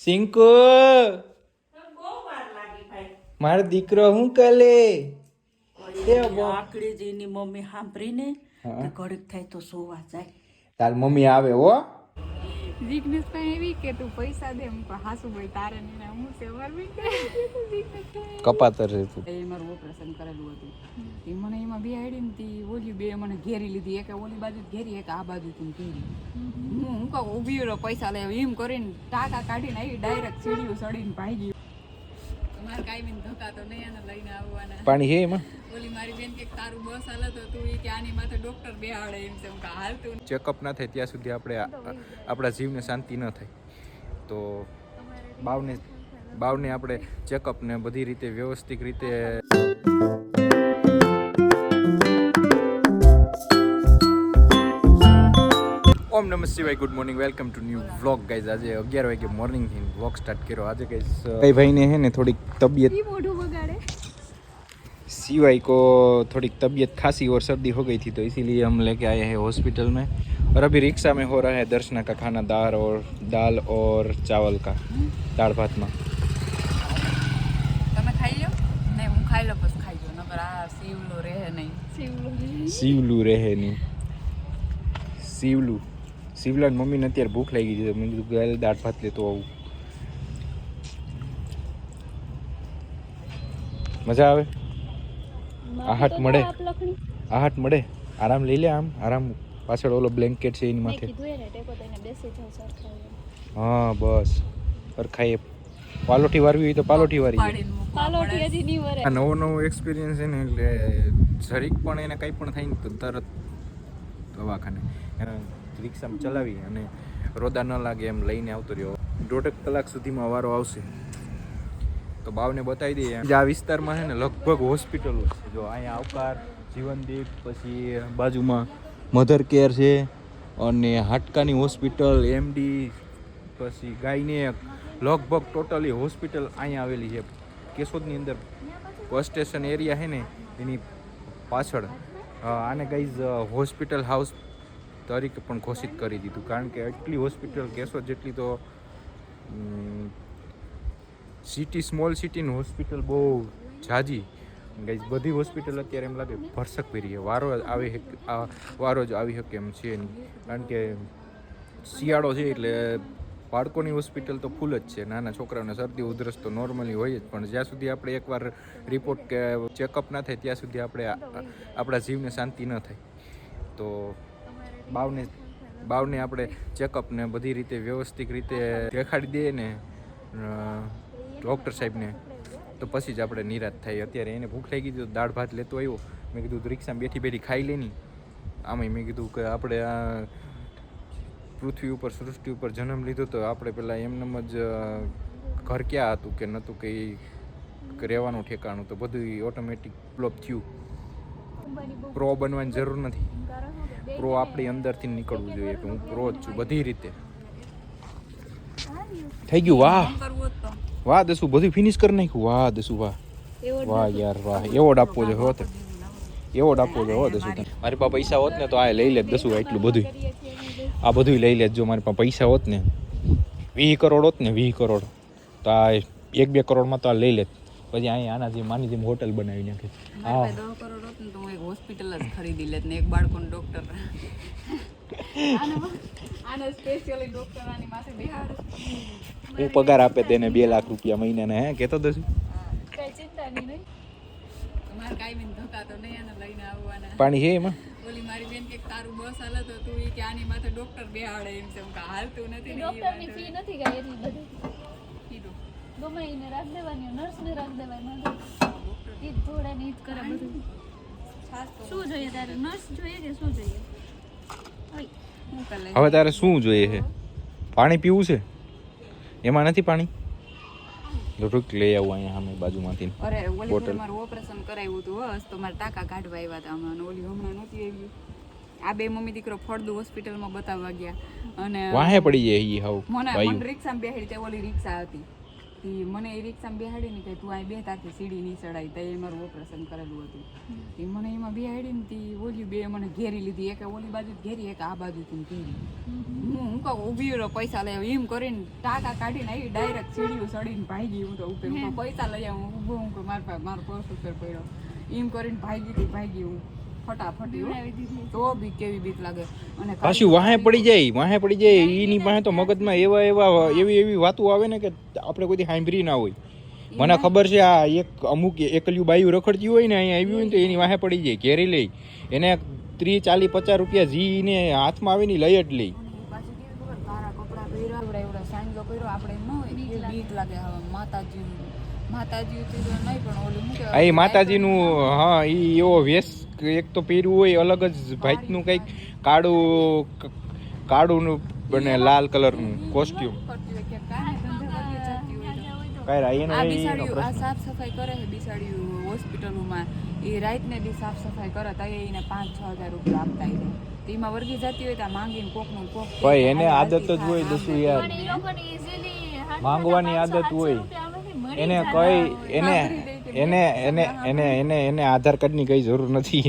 સિંકુ મારો દીકરો હું કલે આકડી જઈને મમ્મી સાંભળીને ઘડીક થાય તો સોવા જાય. તાર મમ્મી આવે હો. વીકનેસ પણ એવી કે તું પૈસા દે એમ હાસુ ભાઈ તારે ને હું છે મારી કપાતર છે તું. એ મારું ઓપરેશન કરેલું હતું. એ મને એમાં બે આઈડી ને તી ઓલી બે મને ઘેરી લીધી, એક ઓલી બાજુ ઘેરી એક આ બાજુ તું ઘેરી. હું કહું ઊભી રહો પૈસા લે એમ કરીને ટાકા કાઢીને આવી ડાયરેક્ટ સીડીઓ ચડીને ભાગી. તમારે કાંઈ બી ધક્કા તો નહીં આને લઈને આવવાના. પાણી હે એમાં. ઓલી મારી બેન કે તારું બસ હાલત હતું એ કે આની માથે ડોક્ટર બેહાડે એમ છે. હું હાલતું ચેકઅપ ના થાય ત્યાં સુધી આપણે આપણા જીવને શાંતિ ન થાય. તો બાવને આપણે ચેકઅપ ને બધી રીતે વ્યવસ્થિત રીતે ઓમ નમઃ શિવાય. Good morning, welcome to new vlog guys. આજે 11 વાગે મોર્નિંગથી વ્લોગ સ્ટાર્ટ કર્યો. આજે ગાઈઝ કઈ ભાઈને है ને થોડીક तबीयत મોઢું બગાડે शिवाय को थोड़ी तबीयत खांसी और सर्दी हो गई थी, तो इसीलिए हम लेके आए हैं हॉस्पिटल में. और अभी रिक्शा में हो रहा है दर्शना का खाना, दाल और चावल का दाल भात में. તમે ખાઈ લો ને હું ખાઈ લો બસ ખાઈ લો નકર આ સીવલો રહે નહીં. સીવલું રહે નહીં. શિવલા મમ્મીને અત્યારે ભૂખ લાગી ગઈ છે. મેં કીધું ગાય દાળ ભાત લેતો આવું. મજા આવે, આહાટ મળે, આરામ લઈ લે. આરામ પાછળ ઓલો બ્લેન્કેટ છે એની માથે. હા બસ સરખાઈએ પાલોઠી વારવી હોય તો પાલોઠી વારી. આ નવો એક્સપિરિયન્સ છે ને, એટલે જરીક પણ એને કંઈ પણ થાય ને તો તરત દવાખાને રિક્ષામાં ચલાવી અને રોદા ન લાગે એમ લઈને આવતો રહ્યો. 1.5 કલાક સુધીમાં વારો આવશે તો બાવને બતાવી દઈએ. આ વિસ્તારમાં છે ને લગભગ હોસ્પિટલો છે. જો અહીંયા આવકાર, જીવનદીપ, પછી બાજુમાં મધર કેર છે અને હાડકાની હોસ્પિટલ, એમડી, પછી ગાયનેક, લગભગ ટોટલી હોસ્પિટલ અહીંયા આવેલી છે. કેશોદની અંદર બસ સ્ટેશન એરિયા છે ને એની પાછળ આને ગાઈઝ હોસ્પિટલ હાઉસ તરીકે પણ ઘોષિત કરી દીધું, કારણ કે એટલી હોસ્પિટલ કેશોદ જેટલી તો સિટી, સ્મોલ સિટીની હોસ્પિટલ બહુ ઝાજી ગાઈઝ. બધી હોસ્પિટલ અત્યારે એમ લાગે ભરસક ભરી છે. વારો જ આવી શકે એમ છે નહીં, કારણ કે શિયાળો છે એટલે બાળકોની હોસ્પિટલ તો ફૂલ જ છે. નાના છોકરાઓને શરદી ઉધરસ તો નોર્મલી હોય જ, પણ જ્યાં સુધી આપણે એકવાર રિપોર્ટ કે ચેકઅપ ના થાય ત્યાં સુધી આપણે આપણા જીવને શાંતિ ન થાય. તો બાવને આપણે ચેકઅપ ને બધી રીતે વ્યવસ્થિત રીતે દેખાડી દઈએ ને ડૉક્ટર સાહેબને, તો પછી જ આપણે નિરાશ થાય. અત્યારે એને ભૂખ લાગી ગઈ તો દાળ ભાત લેતો આવ્યો. મેં કીધું રિક્ષામાં બેઠી ખાઈ લેની. આમાંય મેં કીધું કે આપણે આ પૃથ્વી ઉપર, સૃષ્ટિ ઉપર જન્મ લીધો તો આપણે પહેલાં એમનેમ જ ઘર ક્યાં હતું કે નહોતું કંઈ રહેવાનું ઠેકાણું, તો બધું ઓટોમેટિક ફ્લોપ થયું. પ્રો બનવાની જરૂર નથી. પ્રો આપણી અંદરથી નીકળવું જોઈએ કે હું પ્રો જ છું બધી રીતે. થઈ ગયું. વાહ દસુ, બધું ફિનિશ કરી નાખ્યું. વાહ દસુ, વાહ યાર વાહ. એવોર્ડ આપવો જોઈએ હોત, એવોર્ડ આપવો જોઈએ હો દસુ. મારી પાસે પૈસા હોત ને તો આ લઈ લે દસુ, એટલું બધું આ બધું લઈ લે. જો મારી પાસે પૈસા હોત ને 20 કરોડ હોત ને 20 કરોડ, તો આ 1-2 કરોડમાં તો આ લઈ લે. પછી અહીંયા આના જેમ માની જેમ હોટલ બનાવી નાખે. હા 10 કરોડ હોત ને તો હું એક હોસ્પિટલ જ ખરીદી લેત ને એક બાળકોનો ડોક્ટર આને સ્પેશિયલી ડોક્ટર આની માથે બેહાડે. હું પગાર આપે તેને 2 લાખ રૂપિયા મહિનાને. હે કેતો દસુ, કઈ ચિંતા નહીં. તમારે કાંઈ બી ધક્કા તો નહીં આને લઈને આવવાના. પાણી હે એમાં. ઓલી મારી બેન કે તારું બસ હાલત હતું એ કે આની માથે ડોક્ટર બેહાડે એમ છે. હું હાલતું નથી ને ડોક્ટરની ફી નથી ગઈ એટલી બધી. કીધું ગમે એને રાખ દેવાની, નર્સને રાખ દેવાય. ઈ થોડા ને ઈ જ કરે બધું. શું જોઈએ તારે? નર્સ જોઈએ કે શું જોઈએ? હવે તારે શું જોઈએ છે? પાણી પીવું છે? એમાં નથી પાણી? રૂક લઈ આવું અહીંયા સામે બાજુમાંથી. અરે ઓલી મારું ઓપરેશન કરાવ્યું હતું હસ, તો મારા ટાંકા કાઢવા આવ્યા હતા હમણાં. ઓલી હમણાં નહોતી આવી. આ બે મમ્મી દીકરો ફળદુ હોસ્પિટલમાં બતાવવા ગયા અને વાહે પડી જાય ઈ હાવ. મને રિક્ષામાં બેહાડી તે ઓલી રિક્ષા હતી તી મને એ રિક્ષામાં બેહાડી ને કે તું અહીં બે તારથી સીડી નહીં ચડાય તો એ મારું ઓપરેશન કરેલું હતું તે મને એમાં બેહાડી ને તી ઓલી બે મને ઘેરી લીધી એક ઓલી બાજુ ઘેરી એક આ બાજુ તું ઘેરી હું કહું ઊભી રહ્યો પૈસા લઈ આવું એમ કરીને ટાંકા કાઢીને આવી ડાયરેક્ટ સીડીઓ ચડીને ભાગી હું તો ઉપર હું પૈસા લઈ આવું ઊભો હું કે મારો પર્સ ઉપર પડ્યો એમ કરીને ભાગી હું ફટાફટ તો બી કેવી બીક લાગે અને પાછું વાહે પડી જાય એની પાસે તો મગજમાં એવી વાતો આવે ને કે આપણે કોઈ સાંભળી ના હોય. મને ખબર છે આ એક અમુક એકલ્યું બાયું રખડતી હોય ને અહીંયા આવી હોય ને તો એની વાહે પડી જાય ઘેરી લઈ એને 30, 40, 50 રૂપિયા જી ને હાથમાં આવે ને લઈ જ લઈ. માતાજીનું હા ઈ એવો વેશ એક તો પહેર્યું હોય અલગ જ ભાઈનું કંઈક કાળું નું બને લાલ કલરનું કોસ્ટ્યુમ સાફ સફાઈ કરે છે બિસાડ્યું હોસ્પિટલોમાં એ રાતને બી સાફ સફાઈ કરે તો એને 5-6 હજાર રૂપિયા આપતા તેમાં વર્ગી જતી હોય તો માંગીને કોકનું કોક ભાઈ એને આદત જ હોય દસું યાર માંગવાની આદત હોય એને કઈ એને આધાર કાર્ડની કઈ જરૂર નથી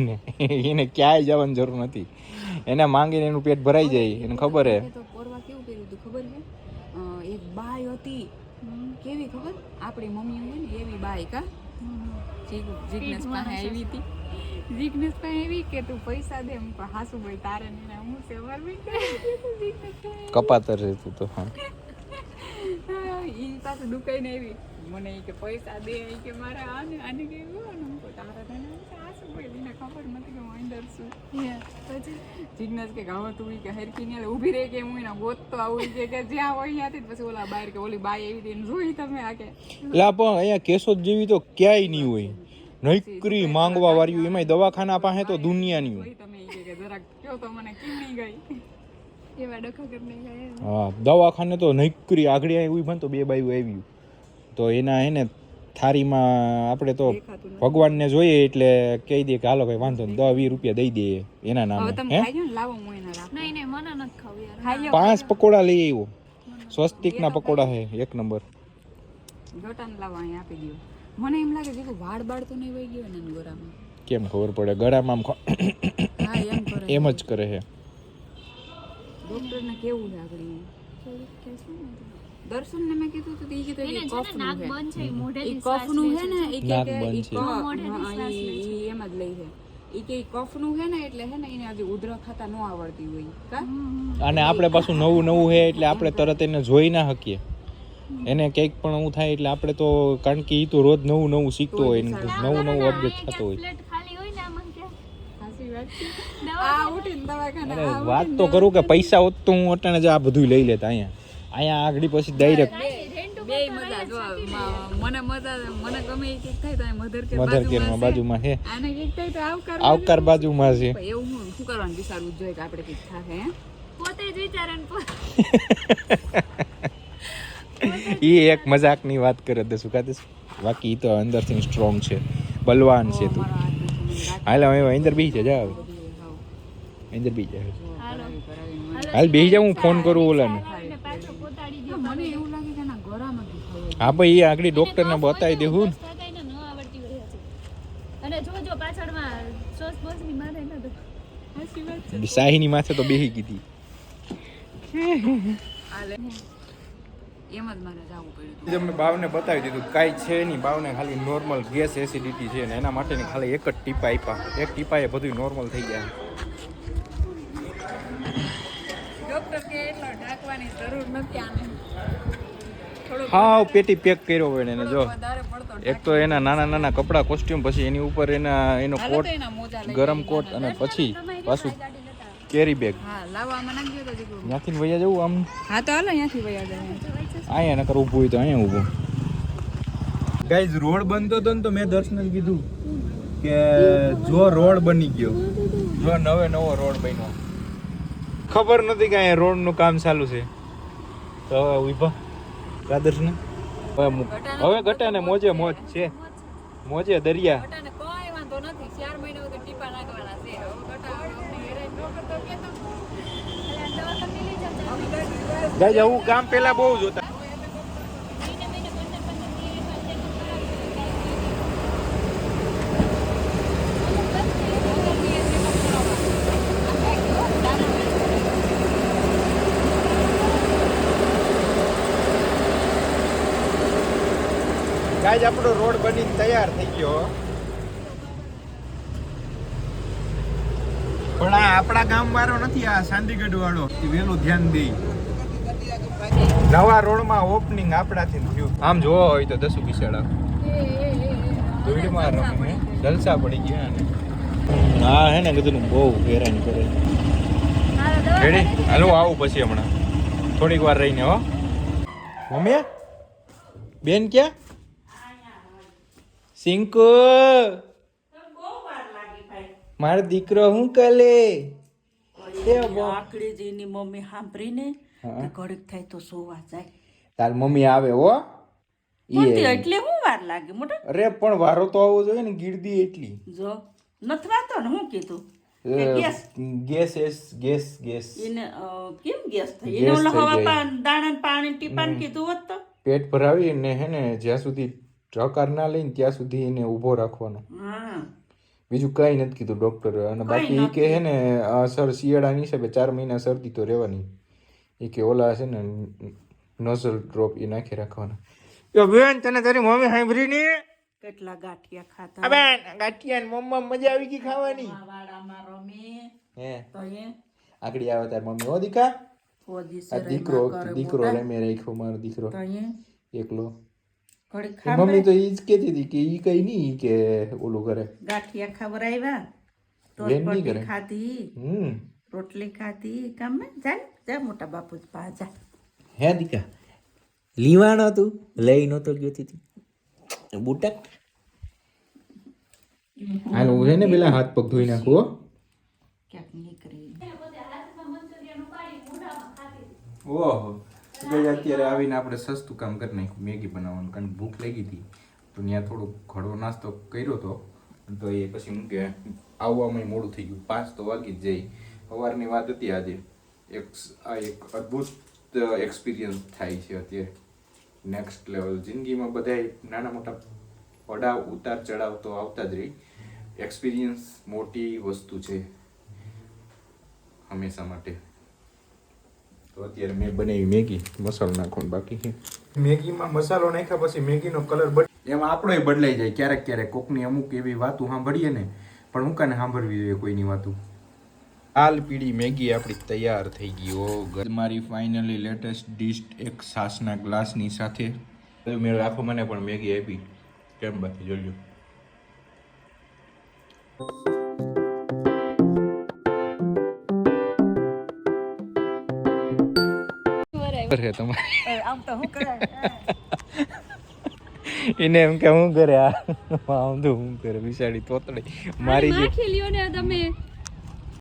એને ક્યાંય જવાની જરૂર નથી એને માંગીને એનું પેટ ભરાઈ જાય એને ખબર હે તો પરવા કેવું કર્યું હતું ખબર છે એક બાઈ હતી કેવી ખબર આપણી મમ્મી હોય ને એવી બાઈ કા જીગ્નેશ પાસે આવી હતી જીગ્નેશ પાસે એવી કે તું પૈસા દે હું હાસુ ભાઈ તારે ને હું સેવર બી કપાતર છે તું તો હા ઈ પાસે દુકાઈ ને એવી મને કે પૈસા દે કે મારે આને કેવું તારા તને હાસુ ભાઈ ને ખબર નથી કે હું અંદર છું પછી જીગ્નેશ કે ગાવ તું કે હરકી ને ઊભી રહે કે હું એના ગોતતો આવું કે જ્યાં હોય ત્યાંથી પછી ઓલા બહાર કે ઓલી બાઈ એવી હતી જોઈ તમે આ કે લા પણ અહીંયા કેશોદ જેવી તો ક્યાંય નહીં હોય નૈકરી માંગવા વાળ્યું એમાંય દવાખાના પાસે તો દુનિયાની હોય તમે કે જરાક કયો તો મને કેમ નહીં ગઈ એવા ડખા કરી નહીં ગયા હા દવાખાને તો નૈકરી આગળ આવી પણ તો બે બાયું આવ્યું તો એના એને થારીમાં આપણે તો ભગવાનને જોઈએ એટલે કહી દે કે હાલો ભાઈ વાંધો નહીં 10-20 રૂપિયા દઈ દે એના નામે હે લાવો હું એના રાખ નહીં મને નથી ખાવું યાર 5 પકોડા લઈ આવ્યો સ્વસ્તિકના પકોડા હે એક નંબર જોટાને લાવો અહીં આપી દો મને એમ લાગે છે કે વાળ બાળ તો નહીં વહી ગયો ને ગોરામાં કેમ ખબર પડે ગળામાં હા એમ કરે એમ જ કરે છે ડોક્ટરને કેવું લાગડી દર્શન ને મેં કીધું તો ઈ કીધું કે કફનું છે બંધ છે મોઢેથી કફનું છે ને ઈ કે મોઢેથી શ્વાસ લે છે એમ જ લઈ છે ઈ કે કફનું છે ને એટલે છે ને એને હજી ઉધરા ખાતા ન આવડતી હોય કા અને આપણે પાછું નવું છે એટલે આપણે તરત એને જોઈ ના શકીએ એને કંઈક પણ એવું થાય એટલે આપણે તો કારણ કે ઈ તો રોજ નવું શીખતો હોય નવું અપડેટ થતો હોય પ્લેટ ખાલી હોય ને આમાં કે સાચી વાત છે આ ઉઠીને દવાખાને વાત તો કરું કે પૈસા હોત તો હું અટાણે જ આ બધું લઈ લેતા અહીંયા આગળ પછી ડાયરેક્ટ બે મજા જો મને ગમે એ કઈક થાય તો મધર કેર માં બાજુમાં છે આને કઈક થાય તો આવકાર બાજુમાં છે એવું શું કરવાનું વિચારવું જોઈએ કે આપણે કઈક થાશે હે પોતે જ વિચારન એ એક મજાકની વાત કરે દે શું કાતે બાકી તો અંદરથી સ્ટ્રોંગ છે બલવાન છે તું હાલ હવે અંદર બેસી જા જાવ અંદર બેસી જા હાલ બેસી જા હું ફોન કરું ઓલાને પાછો પોતાડી દો મને એવું લાગે કે ના ગળામાં દુખાવો હા ભાઈ એ આગળ ડોક્ટરને બતાવી દેવું ન આવડતી હોય છે અને જોજો પાછળમાં સોસ બોસની માથે ન દો સાચી વાત છે શાહીની માથે તો બેહી ગઈ આલે એમ જ મારે જાવું પડ્યું મેં બાવને બતાવી દીધું કાંઈ છે નહીં બાવને ખાલી નોર્મલ ગેસ એસિડિટી છે ને એના માટેની ખાલી એક જ ટીપા આપ્યા એક ટીપાએ બધું નોર્મલ થઈ ગયા ડોક્ટર કે એટલો ઢાંકવાની જરૂર નથી આને હા પેટી પેક કર્યો હોય એને જો વધારે પડતો એક તો એના નાના કપડા કોસ્ટ્યુમ પછી એની ઉપર એનો કોટ એના મોજા લઈ ગરમ કોટ અને પછી પાછું કેરી બેગ હા લાવવામાં નાખજો તો જીગુ ત્યાંથી વયા જવું આમ હા તો હાલો અહીંયાથી વયા જાય અહીંયા નકર ઊભું હોય તો અહીંયા ઊભું ગાઈઝ રોડ બનતો હતો ને તો મેં દર્શનને કીધું કે જો રોડ બની ગયો જો નવો રોડ બન્યો ખબર નથી કે અહીંયા રોડનું કામ ચાલુ છે તો હવે ઉભા રાદર્શને હવે ઘટાને મોજે મોજ છે મોજે દરિયા બટાને કોઈ વાંધો નથી 4 મહિના સુધી ટીપા નાખવાના છે હવે બટા અમને હેરાન ન કરતો કે તો ગાઈઝ આવું કામ પેલા બહુ જોતા મહિને 15 ગાઈઝ આપણો રોડ બનીને તૈયાર થઈ ગયો. પણ આ આપણા ગામ વાળો નથી, આ સાંદીગઢ વાળો વેલું ધ્યાન દે. નવા રોડમાં ઓપનિંગ આપણાથી થયું. આમ જોવો હોય તો દસુ બિસાડા ધૂળમાં રમે, જલસા પડી ગયા ને. હા હે ને કીધું બહુ હેરાન કરે. રેડી હાલો આવું પછી હમણાં થોડીક વાર રહીને. હો મમ્મી બેન ક્યાં? સિંકુ મારો દીકરો હું કલે આકડી જઈને મમ્મી સાંભળીને ઘડીક થાય તો સોવા જાય. તાર મમ્મી આવે હો. એટલે હું વાર લાગે મોટા? અરે પણ વારો તો આવવો જોઈએ ને, ગીરદી એટલી જો નથી વાતો ને. હું કીધું ગેસ એને કેમ ગેસ થઈ? એને ઓલો હવા દાણા પાણી ટીપાન કીધું હોત તો પેટ ભરાવી ને હે ને જ્યાં સુધી ટકાર ના લઈને ત્યાં સુધી એને ઊભો રાખવાનો. હા બીજું કઈ નથી કીધું ડોક્ટરે. અને બાકી ઈ કે હે ને સર શિયાળાની હિસાબે 4 મહિના શરદી તો રહેવાની. એ કે ઓલા છે ને નોઝલ ડ્રોપ એ નાખી રાખવાના. યો બેન તને તારી મમ્મી સાંભળી ને કેટલા ગાંઠિયા ખાતા. બેન ગાંઠિયા ને મમ્મા મજા આવી ગઈ ખાવાની. વાડામાં રમે હે તો એ આગળ આવે તાર મમ્મી. ઓ દીકા ઓદી આ દીકરો રમે રાખ્યો મારો દીકરો તો એ એકલો. ઘડીક મમ્મી તો ઈ જ કહેતી હતી કે ઈ કઈ નહીં કે ઓલું કરે ગાંઠિયા ખવડાવ્યા, વેન નહીં કરે. ખાધી, રોટલી ખાધી. કામ જા મોટા બાપુ પાજા. હે દીકા લીવાનો તું લઈ નતો ગયો તી બુટક. હાલ હું છે ને પેલા હાથ પગ ધોઈ નાખું. હો ક્યાંક નીકળી. ઓહો અત્યારે આવીને આપણે સસ્તું કામ કરી નાખ્યું, મેગી બનાવવાનું. કારણ કે ભૂખ લાગી હતી તો ત્યાં થોડો ઘડો નાસ્તો કર્યો હતો. તો એ પછી હું કે આવવામાં મોડું થઈ ગયું, 5 તો વાગી જ જાય. સવારની વાત હતી આજે. એક અદ્ભુત એક્સપિરિયન્સ થાય છે અત્યારે, નેક્સ્ટ લેવલ. જિંદગીમાં બધાય નાના મોટા પડાવ ઉતાર ચડાવ તો આવતા જ રહી. એક્સપિરિયન્સ મોટી વસ્તુ છે હંમેશા માટે. તો અત્યારે મેં બનાવી મેગી, મસાલો નાખવાનો બાકી છે. મેગીમાં મસાલો નાખ્યા પછી મેગીનો કલર એમાં આપણોય બદલાઈ જાય ક્યારેક ક્યારેક. કોકની અમુક એવી વાતું સાંભળીએ ને, પણ હું કાને સાંભળવી જોઈએ કોઈની વાતું. લાલ પીળી મેગી આપણી તૈયાર થઈ ગઈ. ઓ મારી ફાઇનલી લેટેસ્ટ ડિશ એક છાશના ગ્લાસની સાથે. મેં રાખો મને પણ મેગી આપી. કેમ બાકી જોજો. એને એમ કે હું કરે આ આમ તો હું કરે બિચારી તોતડી મારી નાખી લ્યો ને તમે.